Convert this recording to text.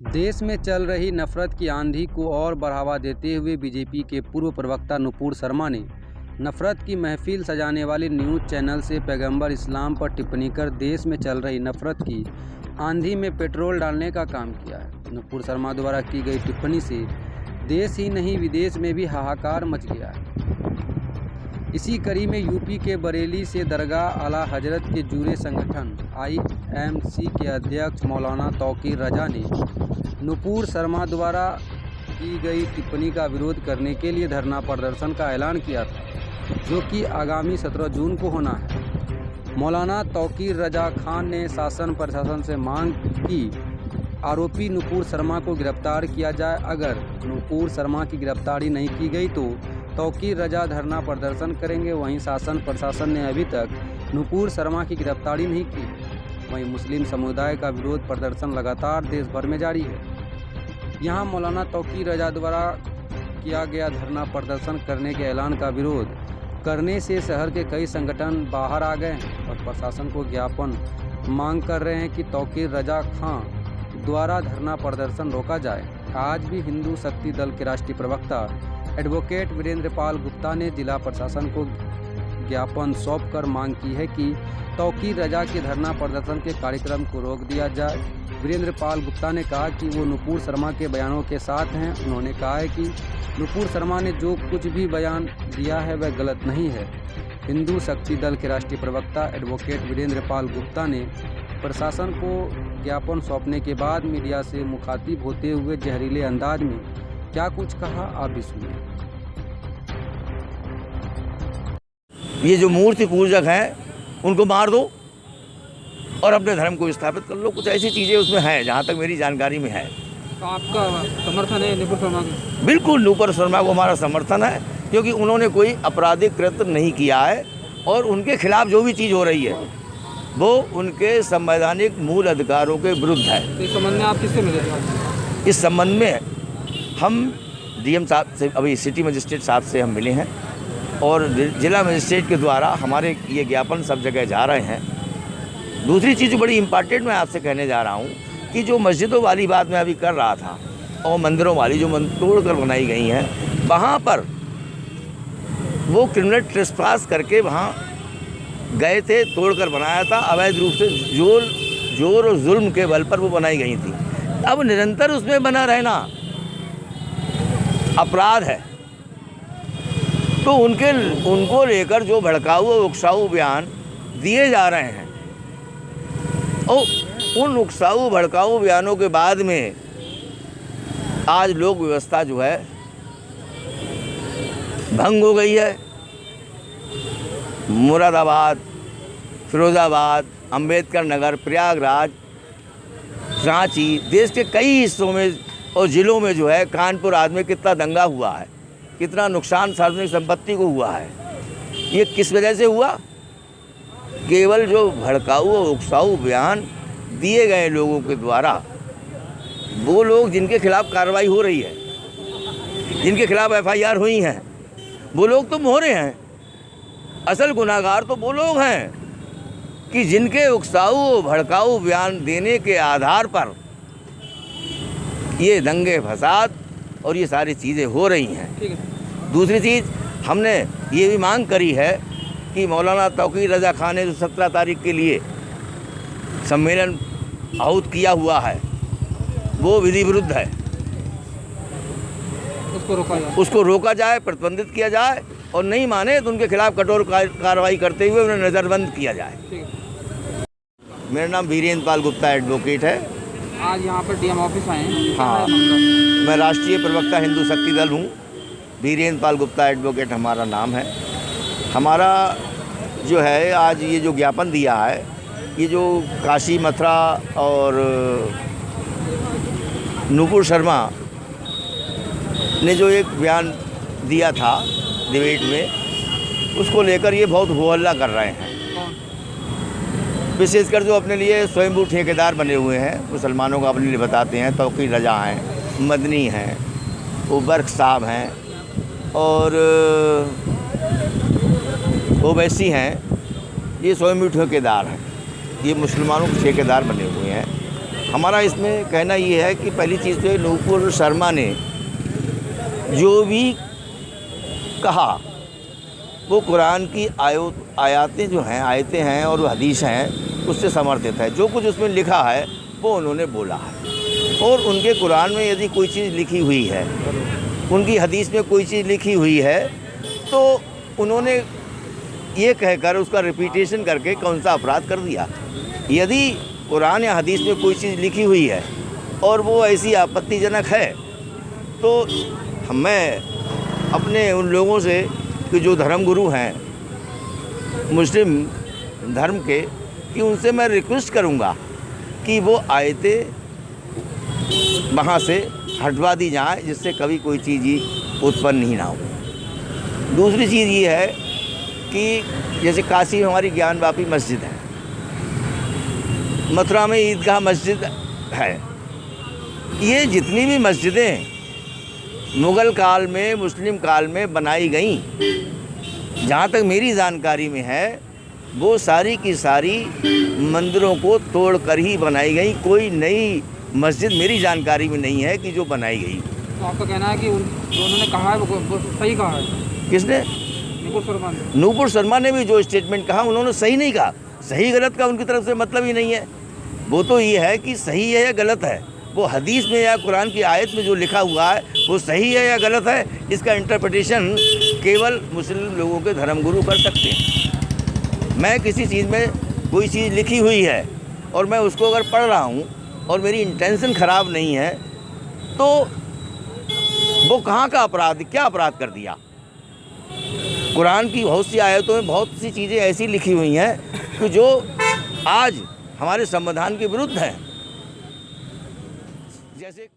देश में चल रही नफरत की आंधी को और बढ़ावा देते हुए बीजेपी के पूर्व प्रवक्ता नुपुर शर्मा ने नफरत की महफिल सजाने वाले न्यूज़ चैनल से पैगंबर इस्लाम पर टिप्पणी कर देश में चल रही नफरत की आंधी में पेट्रोल डालने का काम किया है। नुपुर शर्मा द्वारा की गई टिप्पणी से देश ही नहीं विदेश में भी हाहाकार मच गया है। इसी कड़ी में यूपी के बरेली से दरगाह आला हजरत के जुड़े संगठन IMC के अध्यक्ष मौलाना तौकीर रजा ने नुपुर शर्मा द्वारा की गई टिप्पणी का विरोध करने के लिए धरना प्रदर्शन का ऐलान किया था, जो कि आगामी 17 जून को होना है। मौलाना तौकीर रजा खान ने शासन प्रशासन से मांग की आरोपी नुपुर शर्मा को गिरफ्तार किया जाए। अगर नुपुर शर्मा की गिरफ्तारी नहीं की गई तो तौकीर रजा धरना प्रदर्शन करेंगे। वहीं शासन प्रशासन ने अभी तक नुपुर शर्मा की गिरफ्तारी नहीं की। वहीं मुस्लिम समुदाय का विरोध प्रदर्शन लगातार देश भर में जारी है। यहां मौलाना तौकीर रजा द्वारा किया गया धरना प्रदर्शन करने के ऐलान का विरोध करने से शहर के कई संगठन बाहर आ गए हैं और प्रशासन को ज्ञापन मांग कर रहे हैं कि तौकीर रजा खान द्वारा धरना प्रदर्शन रोका जाए। आज भी हिंदू शक्ति दल के राष्ट्रीय प्रवक्ता एडवोकेट वीरेंद्र पाल गुप्ता ने जिला प्रशासन को ज्ञापन सौंपकर मांग की है कि तौकीर रजा के धरना प्रदर्शन के कार्यक्रम को रोक दिया जाए। वीरेंद्र पाल गुप्ता ने कहा कि वो नुपुर शर्मा के बयानों के साथ हैं। उन्होंने कहा है कि नुपुर शर्मा ने जो कुछ भी बयान दिया है वह गलत नहीं है। हिंदू शक्ति दल के राष्ट्रीय प्रवक्ता एडवोकेट वीरेंद्र पाल गुप्ता ने प्रशासन को ज्ञापन सौंपने के बाद मीडिया से मुखातिब होते हुए जहरीले अंदाज में क्या कुछ कहा, आप भी सुनिए। ये जो मूर्ति पूजक हैं उनको मार दो और अपने धर्म को स्थापित कर लो। कुछ ऐसी चीज़ें उसमें हैं जहाँ तक मेरी जानकारी में है। तो आपका समर्थन है नुपुर शर्मा को? बिल्कुल, नुपुर शर्मा को हमारा समर्थन है, क्योंकि उन्होंने कोई आपराधिक कृत्य नहीं किया है और उनके खिलाफ जो भी चीज़ हो रही है वो उनके संवैधानिक मूल अधिकारों के विरुद्ध है। इस संबंध में आप किससे मिले? इस संबंध में हम DM साहब से, अभी सिटी मजिस्ट्रेट साहब से हम मिले हैं और जिला मजिस्ट्रेट के द्वारा हमारे ये ज्ञापन सब जगह जा रहे हैं। दूसरी चीज़ जो बड़ी इम्पॉर्टेंट मैं आपसे कहने जा रहा हूँ कि जो मस्जिदों वाली बात मैं अभी कर रहा था और मंदिरों वाली जो तोड़ कर बनाई गई हैं, वहाँ पर वो क्रिमिनल ट्रेसपास करके वहाँ गए थे, तोड़ कर बनाया था। अवैध रूप से जोर और जुल्म के बल पर वो बनाई गई थी। अब निरंतर उसमें बना रहना अपराध है। तो उनको लेकर जो भड़काऊ और उकसाऊ बयान दिए जा रहे हैं और उन उकसाऊ भड़काऊ बयानों के बाद में आज लोक व्यवस्था जो है भंग हो गई है। मुरादाबाद, फिरोज़ाबाद, अंबेडकर नगर, प्रयागराज, रांची, देश के कई हिस्सों में और ज़िलों में जो है, कानपुर आदि में कितना दंगा हुआ है, कितना नुकसान सार्वजनिक संपत्ति को हुआ है। ये किस वजह से हुआ? केवल जो भड़काऊ और उकसाऊ बयान दिए गए लोगों के द्वारा, वो लोग जिनके खिलाफ कार्रवाई हो रही है, जिनके खिलाफ FIR हुई हैं, वो लोग तो मोहरे हैं। असल गुनाहगार तो वो लोग हैं कि जिनके उकसाऊ और भड़काऊ बयान देने के आधार पर ये दंगे फसाद और ये सारी चीज़ें हो रही हैं। दूसरी चीज़, हमने ये भी मांग करी है कि मौलाना तौकीर रजा खान ने जो 17 तारीख के लिए सम्मेलन आहूत किया हुआ है वो विधि विरुद्ध है। उसको रोका जाए, प्रतिबंधित किया जाए और नहीं माने तो उनके खिलाफ कठोर कार्रवाई करते हुए उन्हें नज़रबंद किया जाए। मेरा नाम वीरेंद्र पाल गुप्ता एडवोकेट है। आज यहाँ पर DM ऑफिस आए हैं। हाँ, मैं राष्ट्रीय प्रवक्ता हिंदू शक्ति दल हूँ। वीरेंद्र पाल गुप्ता एडवोकेट हमारा नाम है। हमारा जो है आज ये जो ज्ञापन दिया है, ये जो काशी मथुरा और नुपुर शर्मा ने जो एक बयान दिया था डिबेट में, उसको लेकर ये बहुत हो हल्ला कर रहे हैं। विशेषकर जो अपने लिए स्वयंभू ठेकेदार बने हुए हैं, मुसलमानों को अपने लिए बताते हैं, तौकीर रजा हैं, मदनी हैं, वो बर्क साहब हैं और ओवैसी हैं। ये स्वयंभू ठेकेदार हैं, ये मुसलमानों के ठेकेदार बने हुए हैं। हमारा इसमें कहना ये है कि पहली चीज़ तो नूपुर शर्मा ने जो भी कहा वो कुरान की आयतें जो हैं, आयतें हैं और हदीस हैं उससे समर्थित है। जो कुछ उसमें लिखा है वो उन्होंने बोला है। और उनके कुरान में यदि कोई चीज़ लिखी हुई है, उनकी हदीस में कोई चीज़ लिखी हुई है, तो उन्होंने ये कहकर उसका रिपीटेशन करके कौन सा अपराध कर दिया। यदि कुरान या हदीस में कोई चीज़ लिखी हुई है और वो ऐसी आपत्तिजनक है, तो मैं अपने उन लोगों से कि जो धर्मगुरु हैं मुस्लिम धर्म के, कि उनसे मैं रिक्वेस्ट करूंगा कि वो आयतें वहाँ से हटवा दी जाए, जिससे कभी कोई चीज़ ही उत्पन्न ही ना हो। दूसरी चीज़ ये है कि जैसे काशी में हमारी ज्ञानवापी मस्जिद है, मथुरा में ईदगाह मस्जिद है, ये जितनी भी मस्जिदें मुग़ल काल में, मुस्लिम काल में बनाई गई, जहाँ तक मेरी जानकारी में है, वो सारी की सारी मंदिरों को तोड़कर ही बनाई गई। कोई नई मस्जिद मेरी जानकारी में नहीं है कि जो बनाई गई। तो आपका कहना है कि जो उन्होंने कहा है वो सही कहा है? किसने? नूपुर शर्मा ने। नूपुर शर्मा ने भी जो स्टेटमेंट कहा उन्होंने सही नहीं कहा। सही गलत का उनकी तरफ से मतलब ही नहीं है। वो तो ये है कि सही है या गलत है, वो हदीस में या कुरान की आयत में जो लिखा हुआ है वो सही है या गलत है, इसका इंटरप्रिटेशन केवल मुस्लिम लोगों के धर्मगुरु कर सकते हैं। मैं किसी चीज़ में कोई चीज़ लिखी हुई है और मैं उसको अगर पढ़ रहा हूँ और मेरी इंटेंशन ख़राब नहीं है, तो वो कहाँ का अपराध, क्या अपराध कर दिया। कुरान की बहुत सी आयतों में बहुत सी चीज़ें ऐसी लिखी हुई हैं कि जो आज हमारे संविधान के विरुद्ध हैं। जैसे